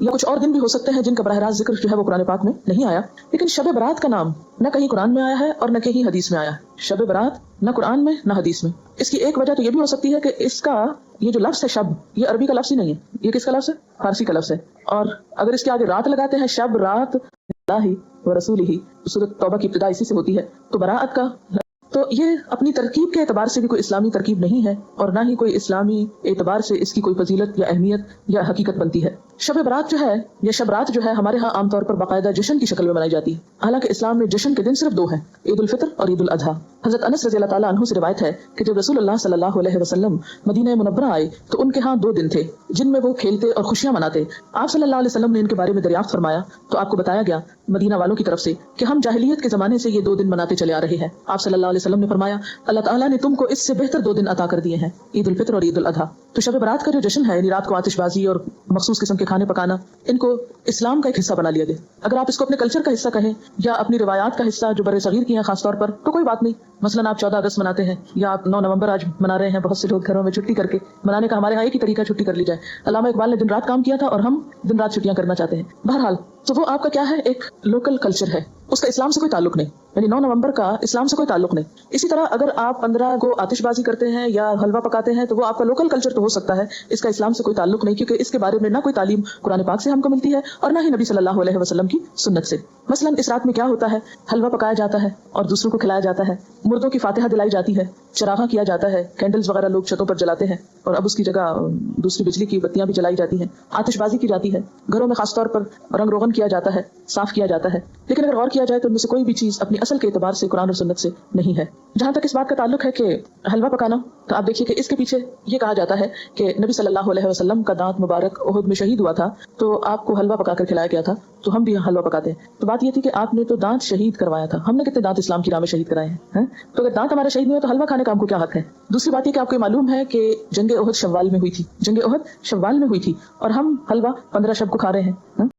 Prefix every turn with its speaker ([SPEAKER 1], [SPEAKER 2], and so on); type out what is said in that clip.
[SPEAKER 1] या कुछ और दिन भी हो सकते हैं जिनका बराह रास्त जिक्र जो है वो कुरान पाक में नहीं आया, लेकिन शब बरात का नाम न कहीं कुरान में आया है और न कहीं हदीस में आया है। शब बरात न कुरान में न हदीस में। इसकी एक वजह तो ये भी हो सकती है कि इसका ये जो लफ्ज है शब, ये अरबी का लफ्ज ही नहीं है, ये किसका लफ्ज है? फारसी का लफ्ज है। और अगर इसके आगे रात लगाते हैं, शब रात व रसूल ही, सूरत तौबा की इब्तिदा इसी से होती है, तो बरात का, तो ये अपनी तरकीब के एतबार से भी कोई इस्लामी तरकीब नहीं है और ना ही कोई इस्लामी एतबार से इसकी कोई फजीलत या अहमियत या हकीकत बनती है। शब बरात जो है या शब रात जो है हमारे यहाँ आमतौर पर बाकायदा जश्न की शक्ल में मनाई जाती है। हालांकि इस्लाम में जश्न के दिन सिर्फ दो हैं, ईद उल फितर और ईद उल अजहा। हजरत अनस रज़ी अल्लाह ताला अन्हु से रिवायत है कि जब रसूलुल्लाह सल्लल्लाहु अलैहि वसल्लम मदीना मुनव्वरा आए तो उनके यहाँ दो दिन थे जिनमें वो खेलते और खुशियां मनाते। आप सल्लल्लाहु अलैहि वसल्लम ने इनके बारे में दरियाफ्त फरमाया तो आपको बताया गया मदीना वालों की तरफ से कि हम जाहिलियत के जमाने से ये दो दिन मनाते चले आ रहे हैं। आप सल्लल्लाहु अलैहि वसल्लम ने फरमाया अल्लाह ताला ने तुमको इससे बेहतर दो दिन अता कर दिए हैं, ईद उल फितर और ईद उल अजहा। तो शब बरात का जो जश्न है, यानी रात को आतिशबाजी और मखसूस किस्म के खाने पकाना, इनको इस्लाम का एक हिस्सा बना लिया गया। अगर आप इसको अपने कल्चर का हिस्सा कहें या अपनी रिवायात का हिस्सा जो बड़े सगीर की हैं खासतौर पर, तो कोई बात नहीं। मसलन आप 14 अगस्त मनाते हैं या आप 9 नवंबर आज मना रहे हैं, बहुत से लोग घरों में छुट्टी करके मनाने का हमारे यहाँ एक ही तरीका, छुट्टी कर ली जाए। अल्लामा इकबाल ने दिन रात काम किया था और हम दिन रात छुट्टियां करना चाहते हैं। बहरहाल तो वो आपका क्या है, एक लोकल कल्चर है, उसका इस्लाम से कोई ताल्लुक नहीं, यानी 9 नवंबर का इस्लाम से कोई ताल्लुक नहीं। इसी तरह अगर आप 15 को आतिशबाजी करते हैं या हलवा पकाते हैं तो वो आपका लोकल कल्चर तो हो सकता है, इसका इस्लाम से कोई ताल्लुक नहीं, क्योंकि इसके बारे में ना कोई तालीम कुरान पाक से हमको मिलती है और ना ही नबी सल्लल्लाहु अलैहि वसल्लम की सुन्नत से। मसलन इस रात में क्या होता है, हलवा पकाया जाता है और दूसरों को खिलाया जाता है, मुर्दों की फातिहा दिलाई जाती है, चरागा किया जाता है, कैंडल्स वगैरह लोग छतों पर जलाते हैं और अब उसकी जगह दूसरी बिजली की बत्तियां भी जलाई जाती हैं, आतिशबाजी की जाती है, घरों में खासतौर पर रंग रोगन किया जाता है, साफ किया जाता है। लेकिन अगर गौर किया जाए तो उनमें से कोई भी चीज अपनी असल के एतबार से कुरान और सुन्नत से नहीं है। जहां तक इस बात का ताल्लुक है कि हलवा पकाना, तो आप देखिए कि इसके पीछे ये कहा जाता है कि नबी सल्लल्लाहु अलैहि वसल्लम का दांत मुबारक उहुद में शहीद हुआ था तो आपको हलवा पकाकर खिलाया गया था, तो हम भी हलवा पकाते हैं। तो बात ये थी कि आपने तो दांत शहीद करवाया था, हमने कितने दांत इस्लाम की राह में शहीद कराए हैं? तो अगर दांत हमारे शहीद हुए तो हलवा खाने का हमको क्या हक है? दूसरी बात ये कि आपको मालूम है कि जंग उहुद शव्वाल में हुई थी, जंग उहुद शव्वाल में हुई थी और हम हलवा 15 शब को खा रहे हैं।